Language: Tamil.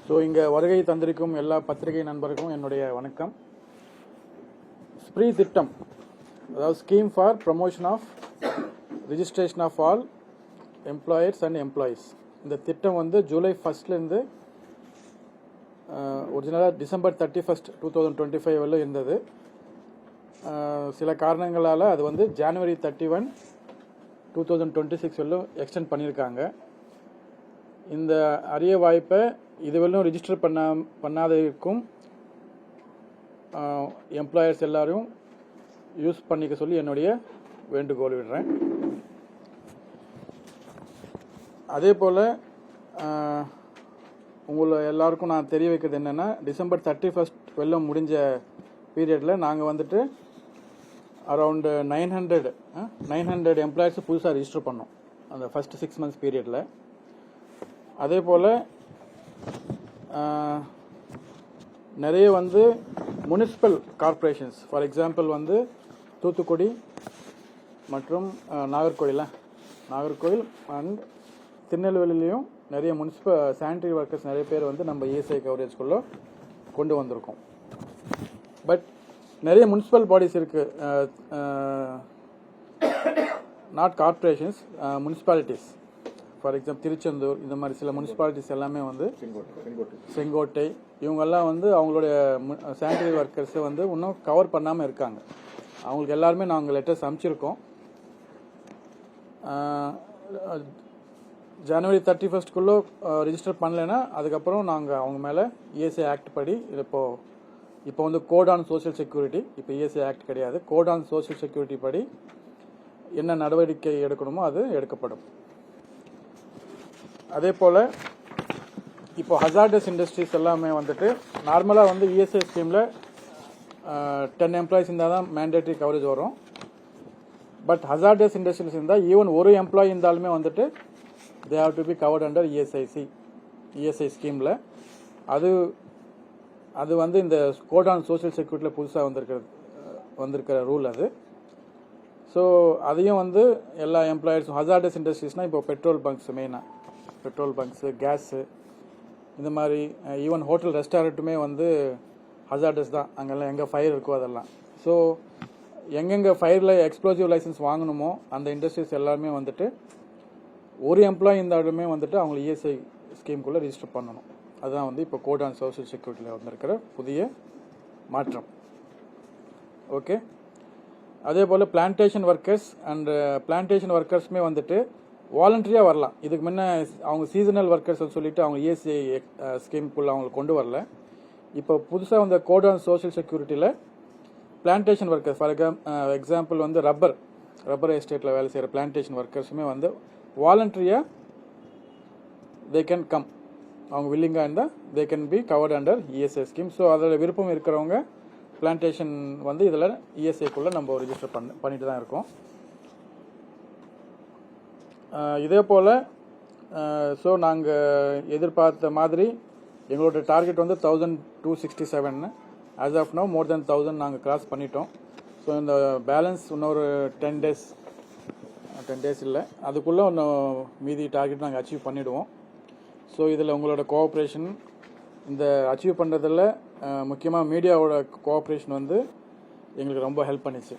ஸோ இங்கே வருகை தந்திருக்கும் எல்லா பத்திரிகை நண்பருக்கும் என்னுடைய வணக்கம். ஸ்ப்ரீ திட்டம், அதாவது scheme for promotion of registration of all employers and employees. இந்த திட்டம் வந்து ஜூலை 1 ஒரிஜினலாக டிசம்பர் 31, 2025 வரலும் இருந்தது. சில காரணங்களால் அது வந்து ஜனவரி 31, 2026 வரலும் எக்ஸ்டெண்ட் பண்ணியிருக்காங்க. இந்த அரிய வாய்ப்பை இதுவரையும் ரிஜிஸ்டர் பண்ணாதவருக்கும் எம்ப்ளாயர்ஸ் எல்லாரும் யூஸ் பண்ணிக்க சொல்லி என்னுடைய வேண்டுகோள் விடுறேன். அதே போல் உங்களை எல்லாருக்கும் நான் தெரிய வைக்கிறது என்னென்னா, டிசம்பர் 31 வெள்ளம் முடிஞ்ச பீரியடில் நாங்கள் வந்துட்டு அரவுண்டு 900 எம்ப்ளாயர்ஸ் புதுசாக ரிஜிஸ்டர் பண்ணோம் அந்த ஃபஸ்ட் 6 months பீரியடில். அதே போல் நிறைய வந்து முனிசிபல் கார்பரேஷன்ஸ், ஃபார் எக்ஸாம்பிள் வந்து தூத்துக்குடி மற்றும் நாகர்கோயில் அண்ட் திருநெல்வேலியிலையும் நிறைய முனிசிபல் சானிட்டரி ஒர்க்கர்ஸ் நிறைய பேர் வந்து நம்ம இஎஸ்ஐ கவரேஜ்குள்ளே கொண்டு வந்திருக்கோம். பட் நிறைய முனிசிபல் பாடிஸ் இருக்கு, not corporations, municipalities. For example Tiruchendur, இந்த மாதிரி சில முனிசிபாலிட்டிஸ் எல்லாமே வந்து செங்கோட்டை, இவங்கெல்லாம் வந்து அவங்களுடைய சானிட்டரி ஒர்க்கர்ஸை வந்து இன்னும் கவர் பண்ணாமல் இருக்காங்க. அவங்களுக்கு எல்லாருமே நாங்கள் லெட்டர்ஸ் அனுப்பிச்சிருக்கோம். ஜனவரி 31 ரிஜிஸ்டர் பண்ணலைன்னா அதுக்கப்புறம் நாங்கள் அவங்க மேலே இஎஸ்ஐ ஆக்ட் படி இப்போ வந்து கோட் ஆன் சோஷியல் செக்யூரிட்டி, இப்போ இஎஸ்ஐ ஆக்ட் கிடையாது, கோட் ஆன் சோஷியல் செக்யூரிட்டி படி என்ன நடவடிக்கை எடுக்கணுமோ அது எடுக்கப்படும். அதே போல் இப்போ ஹசார்டஸ் இண்டஸ்ட்ரீஸ் எல்லாமே வந்துட்டு நார்மலாக வந்து இஎஸ்ஐ ஸ்கீமில் 10 எம்ப்ளாயிஸ் இருந்தால் தான் மேண்டேட்டரி கவரேஜ் வரும். பட் ஹசார்டஸ் இண்டஸ்ட்ரீஸ் இருந்தால் ஈவன் ஒரு எம்ப்ளாயி இருந்தாலுமே வந்துட்டு they have to be covered under ESI ஸ்கீமில். அது வந்து இந்த கோட் ஆன் சோஷியல் செக்யூரிட்டியில் புதுசாக வந்திருக்கிற ரூல் அது. ஸோ அதையும் வந்து எல்லா எம்ப்ளாயர்ஸும், ஹசார்டஸ் இண்டஸ்ட்ரீஸ்னால் இப்போ பெட்ரோல் பங்க்ஸ், மெயினாக பெட்ரோல் பங்க்ஸு, கேஸு, இந்த மாதிரி ஈவன் ஹோட்டல் ரெஸ்டாரண்ட்டுமே வந்து ஹசார்டஸ் தான். அங்கெல்லாம் எங்கே ஃபயர் இருக்கோ அதெல்லாம். ஸோ எங்கெங்கே ஃபயரில் எக்ஸ்ப்ளோசிவ் லைசன்ஸ் வாங்கணுமோ அந்த இண்டஸ்ட்ரீஸ் எல்லாருமே வந்துட்டு ஒரு எம்ப்ளாயி இருந்தாலுமே வந்துட்டு அவங்க இஎஸ்ஐ ஸ்கீம்குள்ளே ரிஜிஸ்டர் பண்ணணும். அதுதான் வந்து இப்போ கோட் ஆன் சோஷியல் செக்யூரிட்டியில் வந்திருக்கிற புதிய மாற்றம். ஓகே. அதே போல் பிளான்டேஷன் ஒர்க்கர்ஸ் அண்ட் பிளான்டேஷன் ஒர்க்கர்ஸுமே வந்துட்டு வாலண்டரியாக வரலாம். இதுக்கு முன்னே அவங்க சீசனல் ஒர்க்கர்ஸ் சொல்லிட்டு அவங்க இஎஸ்ஐ ஸ்கீம்குள்ளே அவங்களை கொண்டு வரல. இப்போ புதுசாக வந்த கோட் ஆன் சோஷியல் செக்யூரிட்டியில் பிளான்டேஷன் ஒர்க்கர்ஸ், ஃபார் எக்ஸாம்பிள் வந்து ரப்பர் எஸ்டேட்டில் வேலை செய்கிற பிளான்டேஷன் ஒர்க்கர்ஸுமே வந்து வாலண்டரியாக தே கேன் கம், அவங்க வில்லிங்காக இருந்தால் they can be covered under ESI scheme. So அதில் விருப்பம் இருக்கிறவங்க பிளான்டேஷன் வந்து இதில் இஎஸ்ஐக்குள்ளே நம்ம ரிஜிஸ்டர் பண்ணிட்டு தான் இருக்கோம். இதே போல் ஸோ நாங்கள் எதிர்பார்த்த மாதிரி எங்களோட டார்கெட் வந்து 1267. ஆஸ் ஆஃப் நோ மோர் தென் 1000 நாங்கள் கிராஸ் பண்ணிட்டோம். ஸோ இந்த பேலன்ஸ் இன்னொரு 10 டேஸ் இல்லை, அதுக்குள்ளே இன்னும் மீதி டார்கெட் நாங்கள் அச்சீவ் பண்ணிவிடுவோம். ஸோ இதில் உங்களோட கோஆப்ரேஷன், இந்த அச்சீவ் பண்ணுறதில் முக்கியமாக மீடியாவோட கோஆப்ரேஷன் வந்து எங்களுக்கு ரொம்ப ஹெல்ப் பண்ணிச்சு.